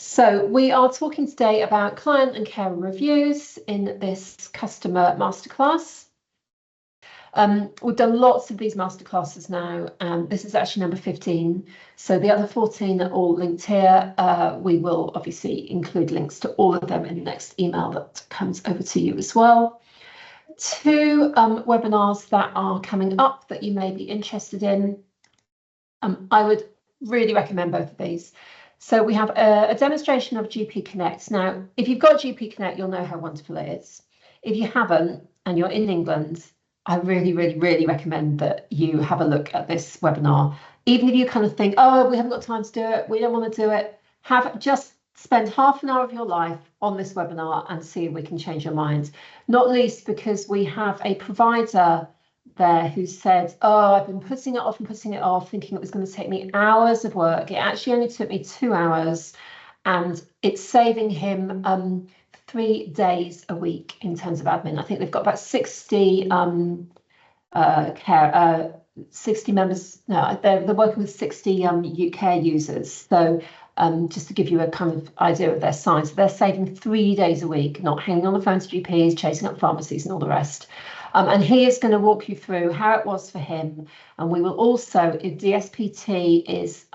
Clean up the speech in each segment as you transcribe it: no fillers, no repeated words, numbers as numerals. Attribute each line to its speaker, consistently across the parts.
Speaker 1: So we are talking today about client and carer reviews in this customer masterclass. We've done lots of these masterclasses now, and this is actually number 15. So the other 14 are all linked here. We will obviously include links to all of them in the next email that comes over to you as well. Two webinars that are coming up that you may be interested in. I would really recommend both of these. So we have a demonstration of GP Connect. Now, if you've got GP Connect, you'll know how wonderful it is. If you haven't, and you're in England, I really, really, really recommend that you have a look at this webinar. Even if you kind of think, oh, we haven't got time to do it, we don't want to do it, just spend half an hour of your life on this webinar and see if we can change your mind. Not least because we have a provider there who said, oh, I've been putting it off and putting it off, thinking it was going to take me hours of work. It actually only took me 2 6 and it's saving him 3 days a week in terms of admin. I think they've got about 60 60 members. No, they're working with 60 UK users. So just to give you a kind of idea of their size, they're saving 3 days a week, not hanging on the phone to GPs, chasing up pharmacies and all the rest. And he is going to walk you through how it was for him. And we will also, if DSPT is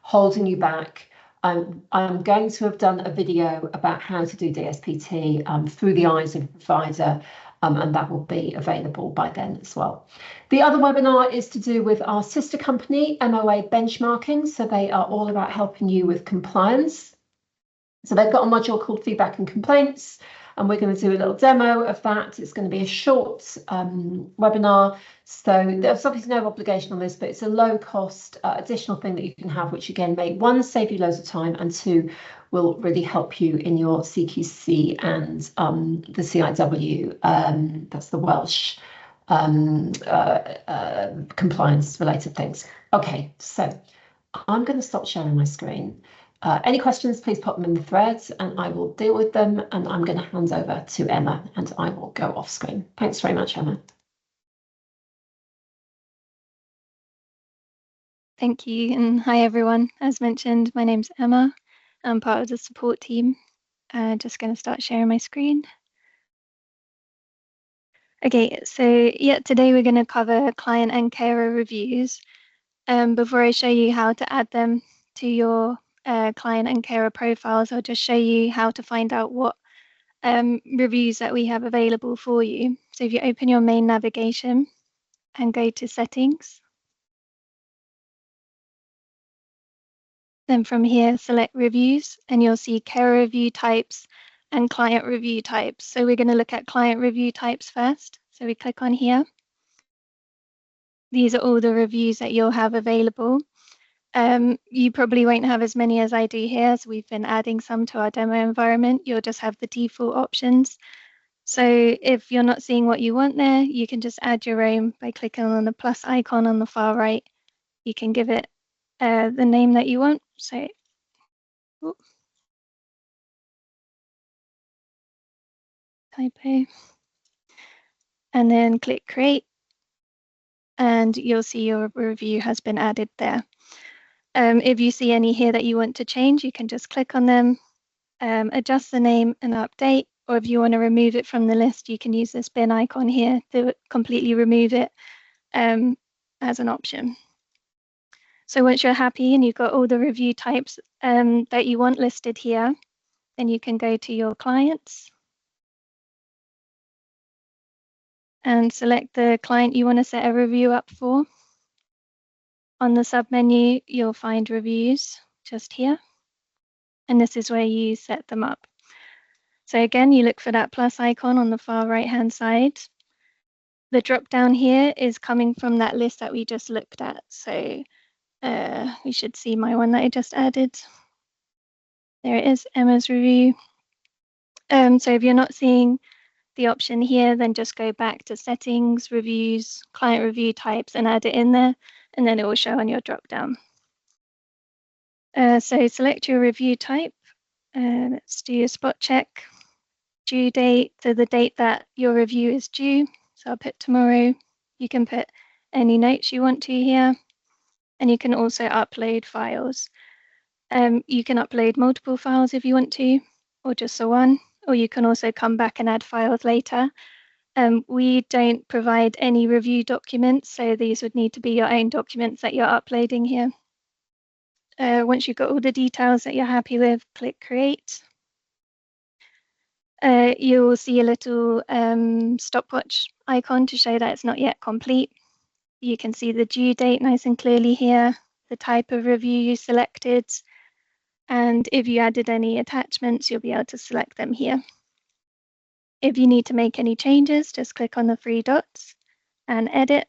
Speaker 1: holding you back, I'm going to have done a video about how to do DSPT through the eyes of the provider, and that will be available by then as well. The other webinar is to do with our sister company, MOA Benchmarking. So they are all about helping you with compliance. So they've got a module called Feedback and Complaints, and we're going to do a little demo of that. It's going to be a short webinar. So there's obviously no obligation on this, but it's a low cost additional thing that you can have, which again may, one, save you loads of time, and two, will really help you in your CQC and the CIW, that's the Welsh compliance related things. Okay, so I'm going to stop sharing my screen. Any questions, please pop them in the threads and I will deal with them. And I'm going to hand over to Emma and I will go off screen. Thanks very much, Emma.
Speaker 2: Thank you, and hi everyone. As mentioned, my name's Emma. I'm part of the support team. Just going to start sharing my screen. Okay, so yeah, today we're going to cover client and carer reviews. Before I show you how to add them to your client and carer profiles, I'll just show you how to find out what reviews that we have available for you. So if you open your main navigation and go to settings, then from here select reviews and you'll see carer review types and client review types. So we're going to look at client review types first. So we click on here. These are all the reviews that you'll have available. You probably won't have as many as I do here, as we've been adding some to our demo environment. You'll just have the default options. So if you're not seeing what you want there, you can just add your own by clicking on the plus icon on the far right. You can give it the name that you want. So, typo, and then click create, and you'll see your review has been added there. If you see any here that you want to change, you can just click on them, adjust the name and update, or if you want to remove it from the list, you can use this bin icon here to completely remove it as an option. So once you're happy and you've got all the review types that you want listed here, then you can go to your clients and select the client you want to set a review up for. On the submenu, you'll find reviews just here, and this is where you set them up. So again, you look for that plus icon on the far right-hand side. The drop down here is coming from that list that we just looked at. So we should see my one that I just added. There it is, Emma's review. So if you're not seeing the option here, then just go back to settings, reviews, client review types, and add it in there, and then it will show on your drop down. So select your review type. Let's do a spot check. Due date, so the date that your review is due. So I'll put tomorrow. You can put any notes you want to here, and you can also upload files. You can upload multiple files if you want to, or just the one, or you can also come back and add files later. We don't provide any review documents, so these would need to be your own documents that you're uploading here. Once you've got all the details that you're happy with, click Create. You'll see a little stopwatch icon to show that it's not yet complete. You can see the due date nice and clearly here, the type of review you selected, and if you added any attachments, you'll be able to select them here. If you need to make any changes, just click on the three dots and edit.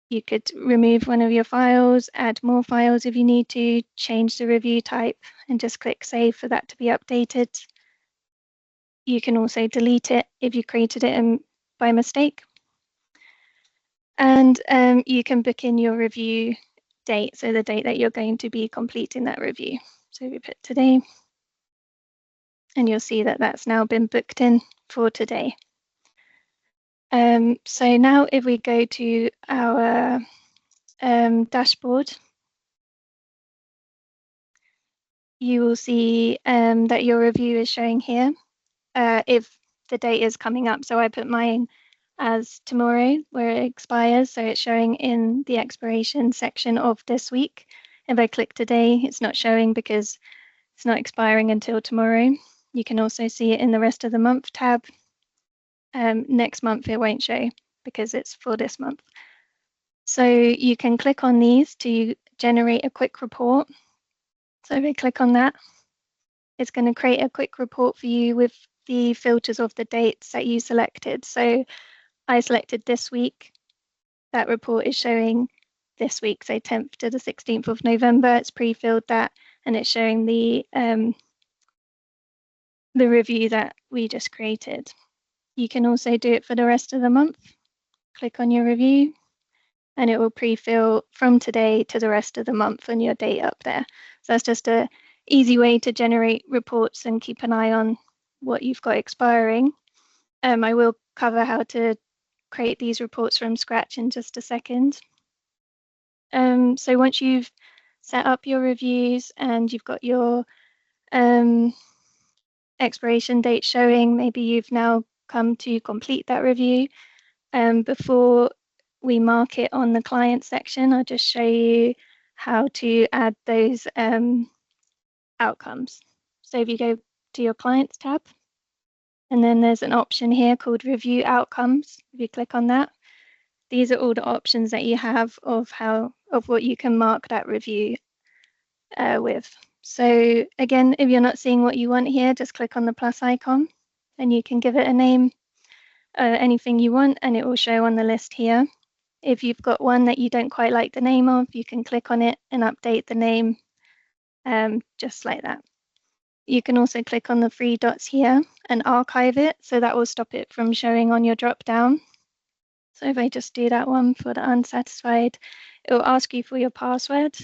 Speaker 2: You could remove one of your files, add more files if you need to, change the review type, and just click Save for that to be updated. You can also delete it if you created it by mistake. And you can book in your review date, so the date that you're going to be completing that review. So we put today, and you'll see that that's now been booked in for today. So now if we go to our dashboard, you will see that your review is showing here if the date is coming up. So I put mine as tomorrow where it expires, so it's showing in the expiration section of this week. If I click today, it's not showing because it's not expiring until tomorrow. You can also see it in the rest of the month tab. Next month it won't show because it's for this month. So you can click on these to generate a quick report. So if I click on that, it's going to create a quick report for you with the filters of the dates that you selected. So I selected this week. That report is showing this week, so 10th to the 16th of November. It's pre-filled that, and it's showing the review that we just created. You can also do it for the rest of the month. Click on your review, and it will pre-fill from today to the rest of the month and your date up there. So that's just an easy way to generate reports and keep an eye on what you've got expiring. I will cover how to create these reports from scratch in just a second. So once you've set up your reviews and you've got your expiration date showing, maybe you've now come to complete that review. Before we mark it on the client section, I'll just show you how to add those outcomes. So if you go to your clients tab, and then there's an option here called review outcomes. If you click on that, these are all the options that you have of what you can mark that review with. So again, if you're not seeing what you want here, just click on the plus icon and you can give it a name, anything you want, and it will show on the list here. If you've got one that you don't quite like the name of, you can click on it and update the name just like that. You can also click on the three dots here and archive it, so that will stop it from showing on your drop down. So if I just do that one for the unsatisfied, it will ask you for your password.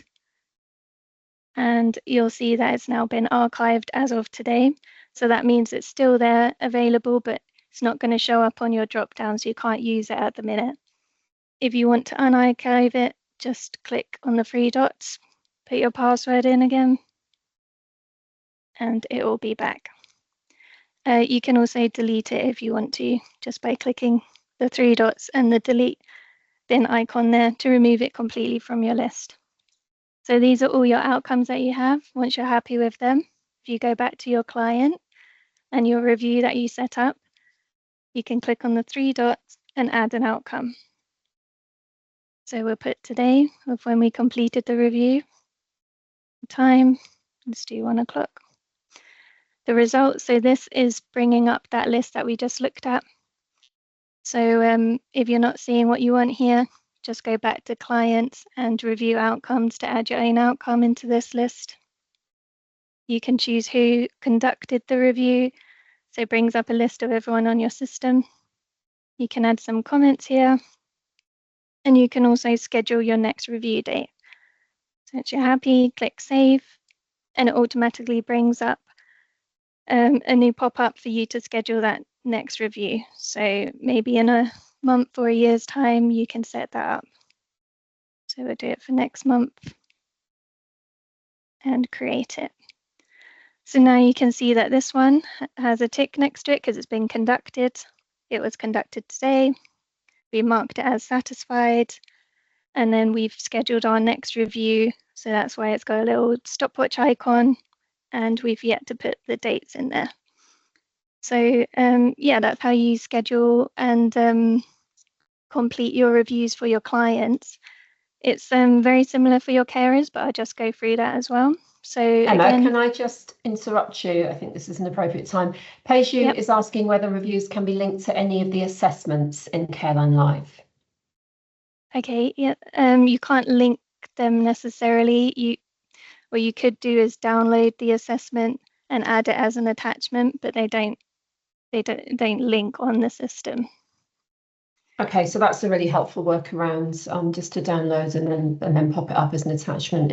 Speaker 2: And you'll see that it's now been archived as of today. So that means it's still there available, but it's not going to show up on your drop down, so you can't use it at the minute. If you want to unarchive it, just click on the three dots, put your password in again, and it will be back. You can also delete it if you want to, just by clicking the three dots and the delete bin icon there to remove it completely from your list. So these are all your outcomes that you have. Once you're happy with them, if you go back to your client and your review that you set up, you can click on the three dots and add an outcome. So we'll put today of when we completed the review, time, let's do 1 o'clock. The results, so this is bringing up that list that we just looked at. So if you're not seeing what you want here, just go back to clients and review outcomes to add your own outcome into this list. You can choose who conducted the review, so it brings up a list of everyone on your system. You can add some comments here, and you can also schedule your next review date. So once you're happy, click save, and it automatically brings up a new pop-up for you to schedule that next review. So maybe in a month or a year's time, you can set that up. So we'll do it for next month. and create it. So now you can see that this one has a tick next to it because it's been conducted. It was conducted today. We marked it as satisfied, and then we've scheduled our next review. So that's why it's got a little stopwatch icon, and we've yet to put the dates in there. So yeah, that's how you schedule and complete your reviews for your clients. It's very similar for your carers, but I'll just go through that as well. So
Speaker 1: Emma,
Speaker 2: again,
Speaker 1: can I just interrupt you? I think this is an appropriate time. Peju
Speaker 2: Yep.
Speaker 1: is asking whether reviews can be linked to any of the assessments in CareLineLive.
Speaker 2: Okay, yeah, you can't link them necessarily. What you could do is download the assessment and add it as an attachment, but they don't link on the system.
Speaker 1: Okay, so that's a really helpful workaround, just to download and then pop it up as an attachment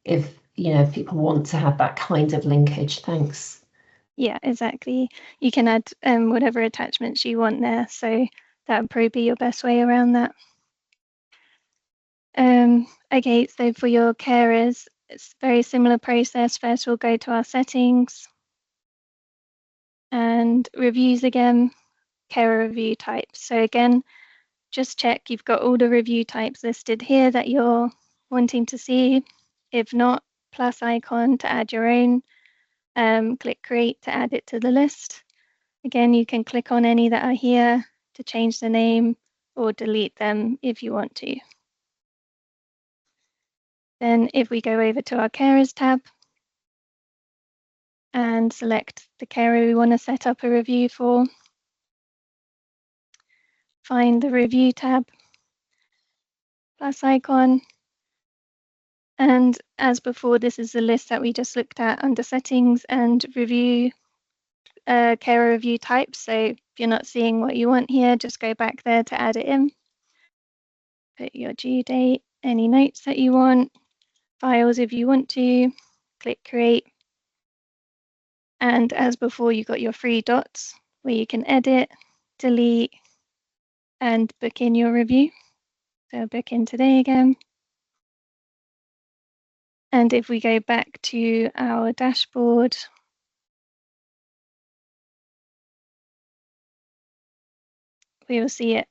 Speaker 1: if you know, if people want to have that kind of linkage. Thanks.
Speaker 2: Yeah, exactly. You can add whatever attachments you want there, so that would probably be your best way around that. Okay, so for your carers, it's a very similar process. First, we'll go to our settings and reviews again, carer review types. So again, just check you've got all the review types listed here that you're wanting to see. If not, plus icon to add your own. Click create to add it to the list. Again, you can click on any that are here to change the name or delete them if you want to. Then if we go over to our carers tab and select the carer we want to set up a review for, find the review tab, plus icon, and as before, this is the list that we just looked at under settings and review, carer review types. So if you're not seeing what you want here, just go back there to add it in. Put your due date, any notes that you want, files if you want to, click create. And as before, you've got your three dots where you can edit, delete, and book in your review. So book in today again. And if we go back to our dashboard, we will see it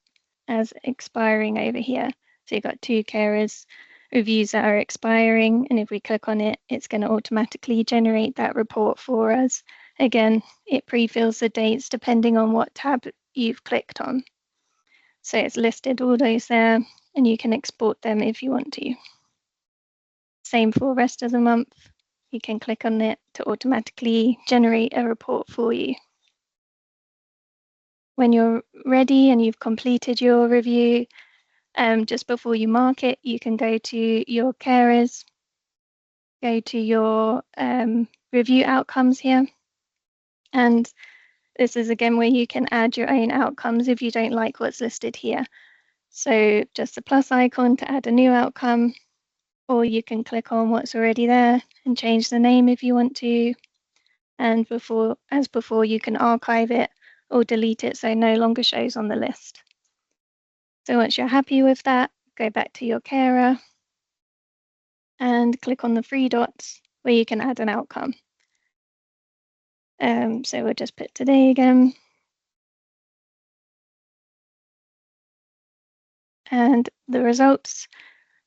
Speaker 2: as expiring over here. So you've got two carers reviews that are expiring, and if we click on it, it's going to automatically generate that report for us. Again, it pre-fills the dates depending on what tab you've clicked on. So it's listed all those there, and you can export them if you want to. Same for the rest of the month. You can click on it to automatically generate a report for you. When you're ready and you've completed your review, just before you mark it, you can go to your carers, go to your review outcomes here. And this is again where you can add your own outcomes if you don't like what's listed here. So just the plus icon to add a new outcome, or you can click on what's already there and change the name if you want to. And as before, you can archive it or delete it so it no longer shows on the list. So once you're happy with that, go back to your carer and click on the three dots where you can add an outcome. So we'll just put today again. And the results.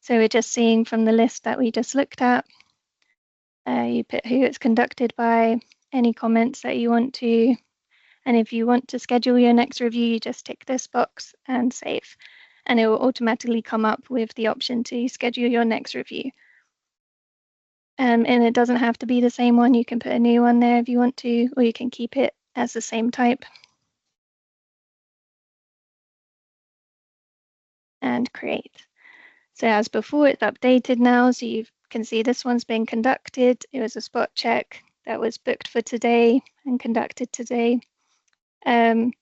Speaker 2: So we're just seeing from the list that we just looked at. You put who it's conducted by, any comments that you want to, and if you want to schedule your next review, you just tick this box and save. And it will automatically come up with the option to schedule your next review. And it doesn't have to be the same one. You can put a new one there if you want to, or you can keep it as the same type. And create. So as before, it's updated now. So you can see this one's been conducted. It was a spot check that was booked for today and conducted today. And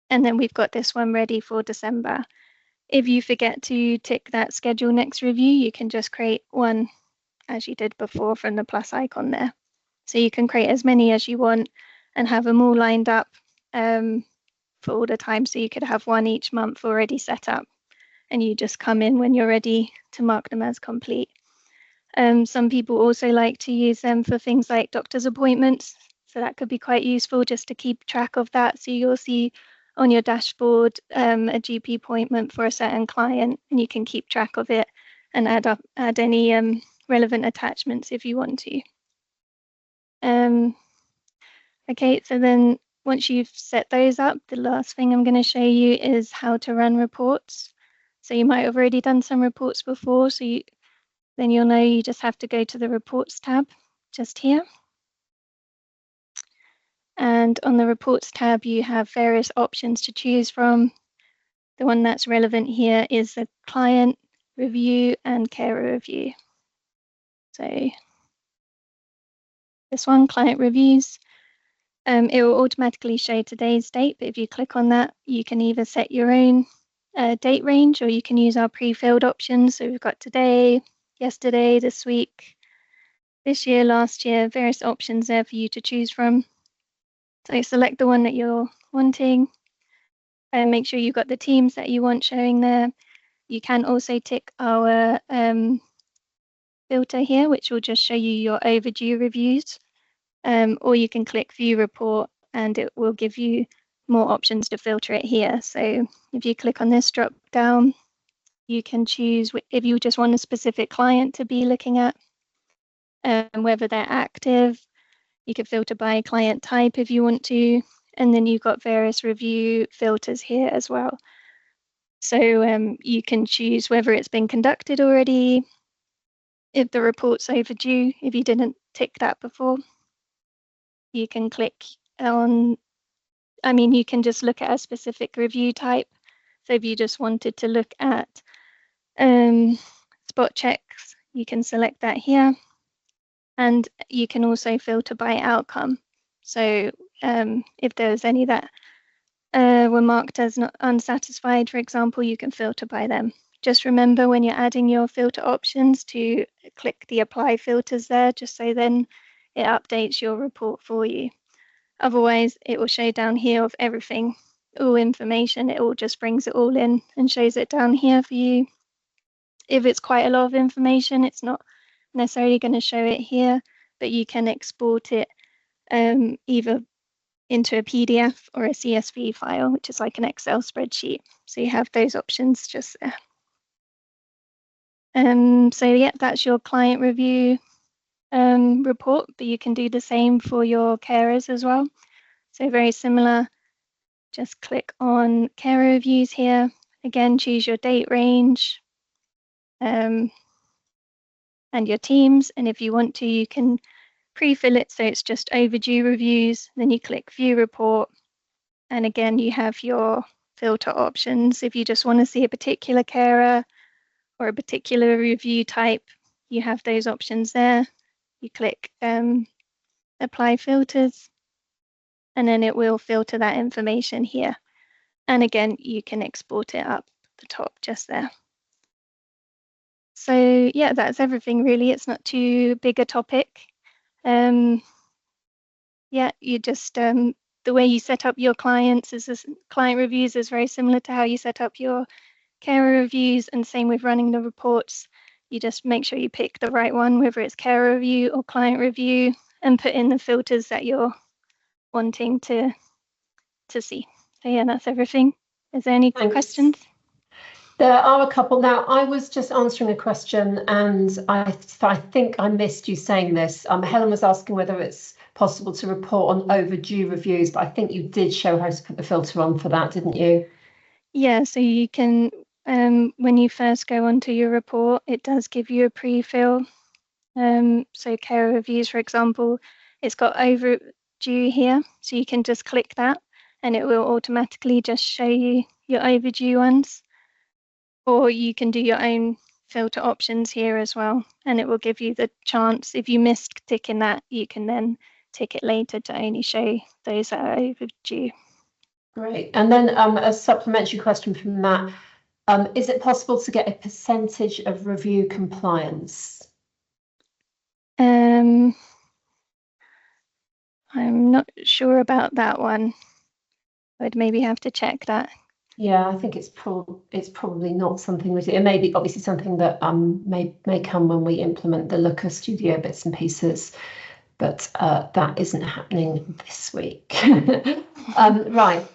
Speaker 2: then we've got this one ready for December. If you forget to tick that schedule next review, you can just create one as you did before from the plus icon there. So you can create as many as you want and have them all lined up for all the time. So you could have one each month already set up, and you just come in when you're ready to mark them as complete. Some people also like to use them for things like doctor's appointments. So that could be quite useful just to keep track of that. So you'll see on your dashboard a GP appointment for a certain client, and you can keep track of it and add any relevant attachments if you want to. Okay, so then once you've set those up, the last thing I'm going to show you is how to run reports. So you might have already done some reports before, so then you'll know you just have to go to the reports tab just here. And on the reports tab, you have various options to choose from. The one that's relevant here is the client review and carer review. So this one, client reviews, it will automatically show today's date, but if you click on that, you can either set your own date range, or you can use our pre-filled options. So we've got today, yesterday, this week, this year, last year, various options there for you to choose from. So select the one that you're wanting and make sure you've got the teams that you want showing there. You can also tick our filter here, which will just show you your overdue reviews, or you can click view report and it will give you more options to filter it here. So if you click on this drop down, you can choose if you just want a specific client to be looking at, whether they're active. You could filter by client type if you want to, and then you've got various review filters here as well. So you can choose whether it's been conducted already, if the report's overdue, if you didn't tick that before. You can click on, you can just look at a specific review type. So if you just wanted to look at spot checks, you can select that here. And you can also filter by outcome. So if there's any that were marked as not unsatisfied, for example, you can filter by them. Just remember when you're adding your filter options to click the apply filters there, just so then it updates your report for you. Otherwise, it will show down here of everything, all information. It all just brings it all in and shows it down here for you. If it's quite a lot of information, it's not necessarily going to show it here, but you can export it either into a PDF or a CSV file, which is like an Excel spreadsheet. So you have those options just there. So yeah, that's your client review report, but you can do the same for your carers as well. So very similar, just click on carer reviews here. Again, choose your date range and your teams. And if you want to, you can pre-fill it so it's just overdue reviews. Then you click view report. And again, you have your filter options. If you just want to see a particular carer or a particular review type, you have those options there. You click apply filters, and then it will filter that information here. And again, you can export it up the top just there. So yeah, that's everything really. It's not too big a topic. Yeah, you just the way you set up your clients is client reviews is very similar to how you set up your carer reviews, and same with running the reports. You just make sure you pick the right one, whether it's carer review or client review, and put in the filters that you're wanting to see. So yeah, that's everything. Is there any questions?
Speaker 1: There are a couple. Now, I was just answering a question, and I think I missed you saying this. Helen was asking whether it's possible to report on overdue reviews, but I think you did show how to put the filter on for that, didn't you?
Speaker 2: Yeah, so you can, when you first go onto your report, it does give you a pre-fill. So care reviews, for example, it's got overdue here, so you can just click that and it will automatically just show you your overdue ones. Or you can do your own filter options here as well, and it will give you the chance, if you missed ticking that, you can then tick it later to only show those that are overdue.
Speaker 1: Great. And then a supplementary question from Matt. Is it possible to get a percentage of review compliance?
Speaker 2: I'm not sure about that one. I'd maybe have to check that.
Speaker 1: Yeah, I think it's probably not something we do. It may be obviously something that may come when we implement the Looker Studio bits and pieces, but that isn't happening this week. Right.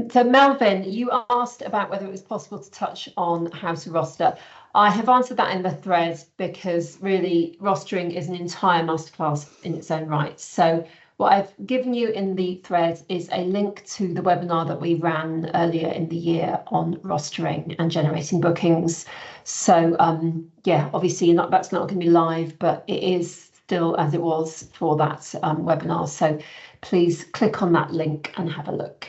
Speaker 1: So Melvin, you asked about whether it was possible to touch on how to roster. I have answered that in the thread because really rostering is an entire masterclass in its own right. So what I've given you in the thread is a link to the webinar that we ran earlier in the year on rostering and generating bookings. So yeah, obviously that's not going to be live, but it is still as it was for that webinar. So please click on that link and have a look.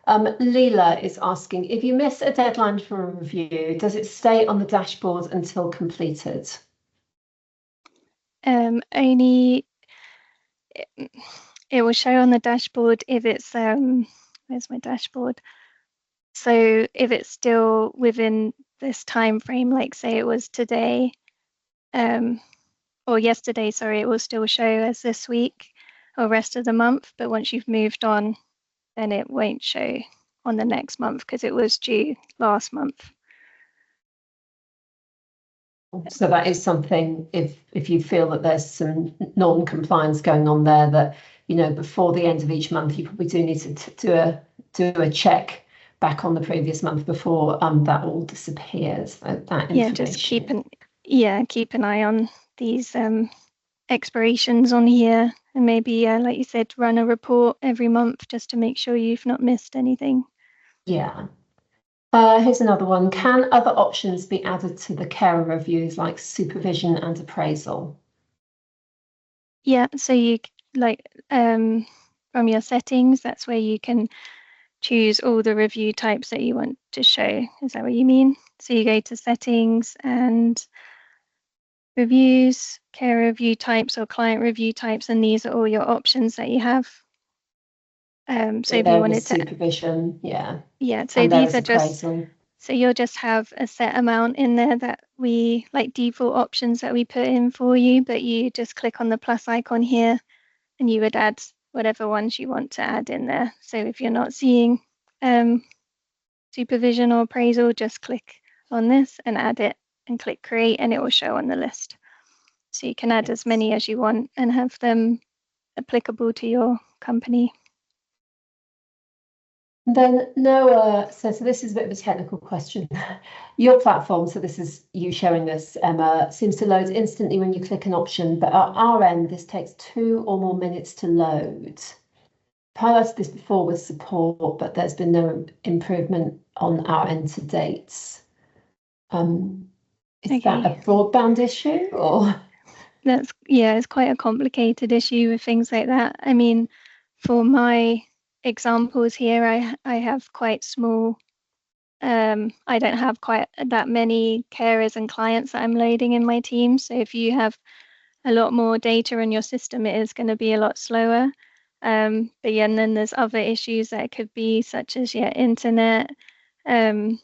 Speaker 1: Leela is asking, if you miss a deadline for a review, does it stay on the dashboard until completed?
Speaker 2: Only it will show on the dashboard if it's where's my dashboard? So if it's still within this time frame, like say it was today, or yesterday, sorry, it will still show as this week or rest of the month. But once you've moved on, then it won't show on the next month because it was due last month.
Speaker 1: So that is something, if you feel that there's some non-compliance going on there, that before the end of each month you probably do need to do a check back on the previous month before that all disappears. That information.
Speaker 2: Yeah, just keep an eye on these expirations on here, and maybe like you said, run a report every month just to make sure you've not missed anything.
Speaker 1: Yeah. Here's another one. Can other options be added to the carer reviews like supervision and appraisal?
Speaker 2: Yeah, so you from your settings, that's where you can choose all the review types that you want to show. Is that what you mean? So you go to settings and reviews, care review types or client review types, and these are all your options that you have. So if you wanted to
Speaker 1: supervision, yeah.
Speaker 2: So these are
Speaker 1: appraisal.
Speaker 2: just, so you'll just have a set amount in there that we like default options that we put in for you, but you just click on the plus icon here and you would add whatever ones you want to add in there. So if you're not seeing supervision or appraisal, just click on this and add it and click create and it will show on the list. So you can add as many as you want and have them applicable to your company.
Speaker 1: Then Noah says, so this is a bit of a technical question. Your platform, so this is you showing this, Emma, seems to load instantly when you click an option, but at our end, this takes 2 or more minutes to load. I've highlighted this before with support, but there's been no improvement on our end to date. Is that a broadband issue or?
Speaker 2: It's quite a complicated issue with things like that. I mean, for my examples here, I have quite small, I don't have quite that many carers and clients that I'm loading in my team. So if you have a lot more data in your system, it is going to be a lot slower. But yeah, and then there's other issues that it could be, such as internet, various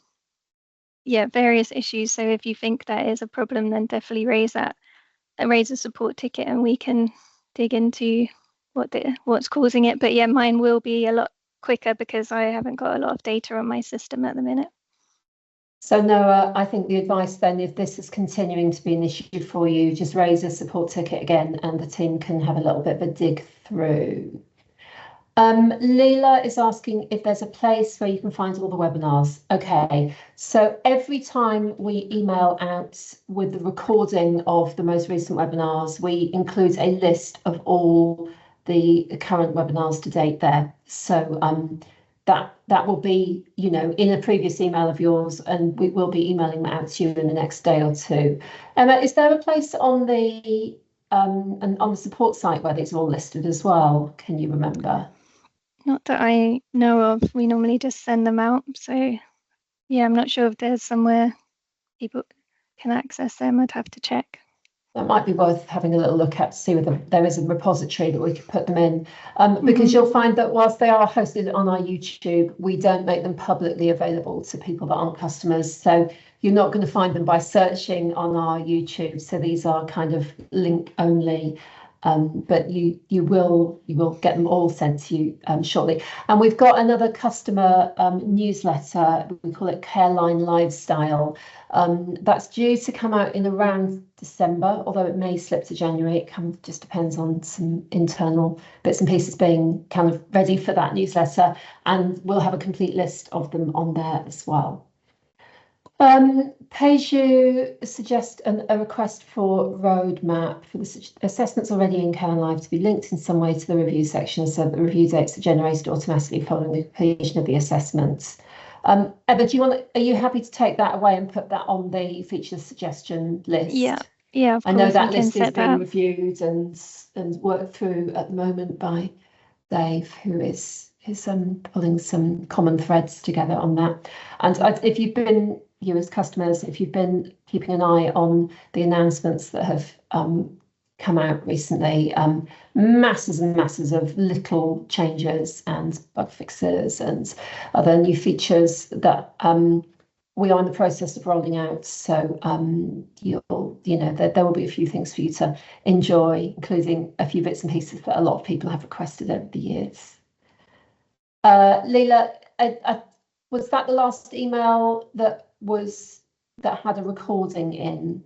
Speaker 2: issues. So if you think that is a problem, then definitely raise a support ticket and we can dig into what's causing it. But yeah, mine will be a lot quicker because I haven't got a lot of data on my system at the minute.
Speaker 1: So Noah, I think the advice then, if this is continuing to be an issue for you, just raise a support ticket again and the team can have a little bit of a dig through. Leila is asking if there's a place where you can find all the webinars. Okay, so every time we email out with the recording of the most recent webinars, we include a list of all the current webinars to date there. So that will be, in a previous email of yours, and we will be emailing that out to you in the next day or two. Emma, is there a place on the support site where these are all listed as well? Can you remember?
Speaker 2: Not that I know of. We normally just send them out. So yeah, I'm not sure if there's somewhere people can access them. I'd have to check.
Speaker 1: That might be worth having a little look at to see whether there is a repository that we could put them in, because you'll find that whilst they are hosted on our YouTube, we don't make them publicly available to people that aren't customers. So you're not going to find them by searching on our YouTube. So these are kind of link only. but you will get them all sent to you shortly. And we've got another customer newsletter. We call it CareLineLive style. That's due to come out in around December, although it may slip to January. It kind of just depends on some internal bits and pieces being kind of ready for that newsletter, and we'll have a complete list of them on there as well. Peju suggests a request for roadmap for the assessments already in CareLineLive to be linked in some way to the review section so that the review dates are generated automatically following the completion of the assessments. Emma, are you happy to take that away and put that on the feature suggestion list?
Speaker 2: Yeah, of course.
Speaker 1: I know that list is being reviewed and worked through at the moment by Dave, who is pulling some common threads together on that. And if you've been, you as customers, if you've been keeping an eye on the announcements that have come out recently, masses and masses of little changes and bug fixes and other new features that we are in the process of rolling out. So there will be a few things for you to enjoy, including a few bits and pieces that a lot of people have requested over the years. Leila, was that the last email that had a recording in?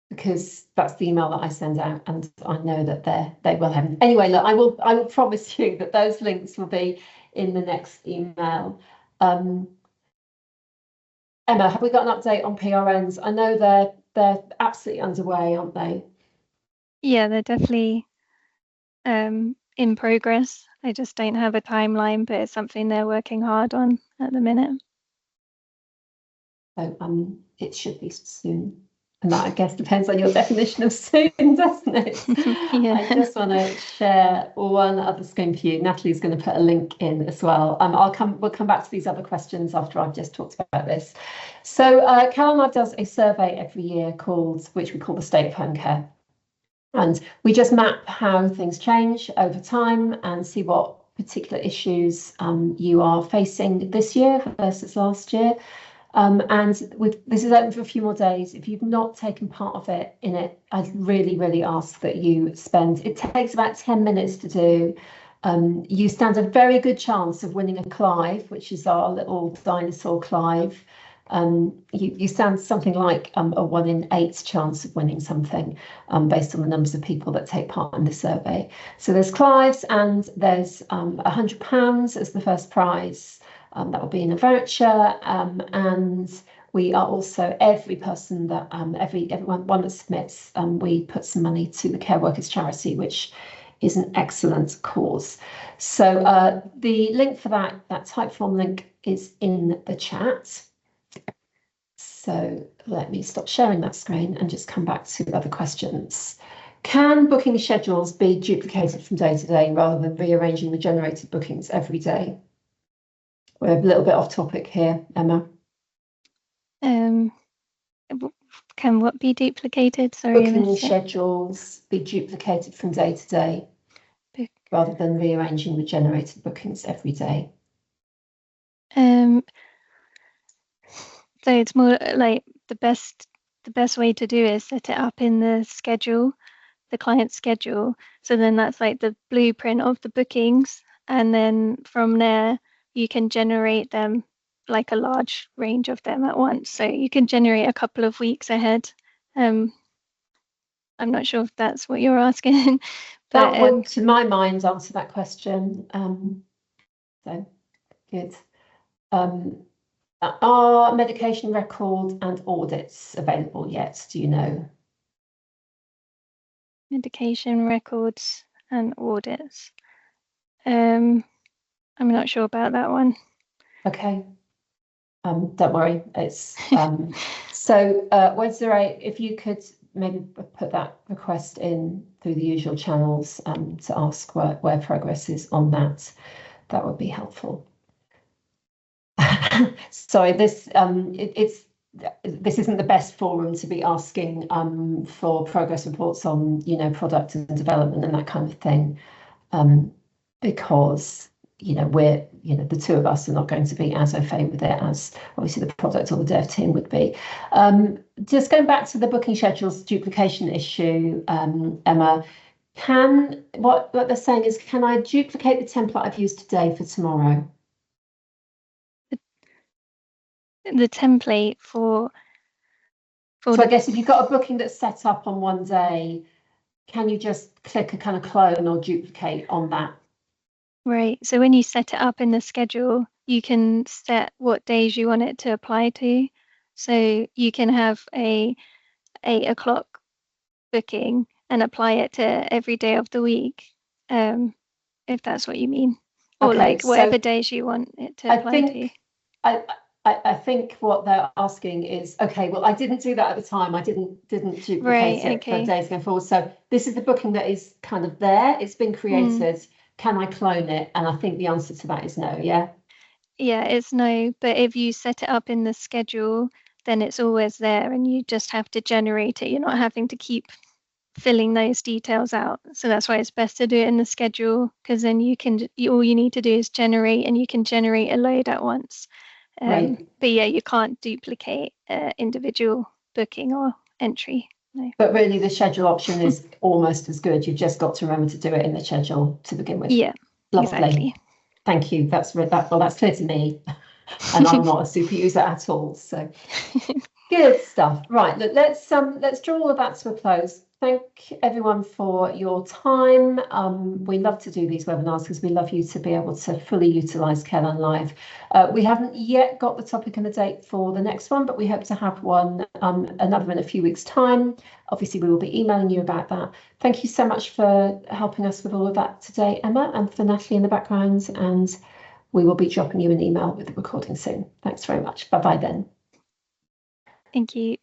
Speaker 1: Because that's the email that I send out, and I know that they will have. Anyway, look, I will promise you that those links will be in the next email. Emma, have we got an update on PRNs? I know they're absolutely underway, aren't they?
Speaker 2: Yeah, they're definitely in progress. I just don't have a timeline, but it's something they're working hard on at the minute.
Speaker 1: So it should be soon. And that, I guess, depends on your definition of soon, doesn't it?
Speaker 2: Yeah.
Speaker 1: I just want to share one other screen for you. Natalie's going to put a link in as well. We'll come back to these other questions after I've just talked about this. So CareLineLive does a survey every year which we call the State of Home Care. And we just map how things change over time and see what particular issues you are facing this year versus last year. This is open for a few more days. If you've not taken part in it, I'd really, really ask that you spend. It takes about 10 minutes to do. You stand a very good chance of winning a Clive, which is our little dinosaur Clive. You stand something like a 1 in 8 chance of winning something based on the numbers of people that take part in the survey. So there's Clives, and there's £100 as the first prize. That will be in a voucher, and we are also, every person that everyone that submits, we put some money to the Care Workers Charity, which is an excellent cause. So the link for that Typeform link is in the chat. So let me stop sharing that screen and just come back to other questions. Can booking schedules be duplicated from day to day rather than rearranging the generated bookings every day? We're a little bit off topic here, Emma.
Speaker 2: Can what be duplicated? Sorry,
Speaker 1: booking schedules be duplicated from day to day rather than rearranging the generated bookings every day.
Speaker 2: So it's more like the best way to do is set it up in the schedule, the client schedule. So then that's like the blueprint of the bookings, and then from there you can generate them, like a large range of them at once. So you can generate a couple of weeks ahead. I'm not sure if that's what you're asking. But
Speaker 1: that would, to my mind, answer that question. So good. Are medication record and audits available yet? Do you know?
Speaker 2: Medication records and audits. I'm not sure about that one.
Speaker 1: Okay. Don't worry. It's so Wednesday, if you could maybe put that request in through the usual channels to ask where progress is on that, that would be helpful. Sorry, this isn't the best forum to be asking for progress reports on, product and development and that kind of thing, because you know, the two of us are not going to be as au fait with it as obviously the product or the dev team would be. Just going back to the booking schedules duplication issue, Emma, what they're saying is, can I duplicate the template I've used today for tomorrow?
Speaker 2: The template for
Speaker 1: So I guess if you've got a booking that's set up on one day, can you just click a kind of clone or duplicate on that?
Speaker 2: Right. So when you set it up in the schedule, you can set what days you want it to apply to. So you can have a 8 o'clock booking and apply it to every day of the week, if that's what you mean, or
Speaker 1: Okay,
Speaker 2: like whatever
Speaker 1: so
Speaker 2: days you want it to apply to.
Speaker 1: I think what they're asking is, okay, well, I didn't do that at the time. I didn't duplicate
Speaker 2: Right,
Speaker 1: it for days going forward. So this is the booking that is kind of there. It's been created. Can I clone it? And I think the answer to that is no. Yeah.
Speaker 2: Yeah, it's no, but if you set it up in the schedule, then it's always there and you just have to generate it. You're not having to keep filling those details out. So that's why it's best to do it in the schedule, because then all you need to do is generate, and you can generate a load at once.
Speaker 1: Right.
Speaker 2: But yeah, you can't duplicate individual booking or entry. No.
Speaker 1: But really the schedule option is almost as good. You've just got to remember to do it in the schedule to begin with.
Speaker 2: Yeah,
Speaker 1: Lovely. Exactly. Thank you. That's clear to me. And I'm not a super user at all. So good stuff. Right, look, let's draw all of that to a close. Thank everyone for your time. We love to do these webinars because we love you to be able to fully utilise CareLineLive. We haven't yet got the topic and the date for the next one, but we hope to have another in a few weeks' time. Obviously, we will be emailing you about that. Thank you so much for helping us with all of that today, Emma, and for Natalie in the background. And we will be dropping you an email with the recording soon. Thanks very much. Bye-bye then.
Speaker 2: Thank you.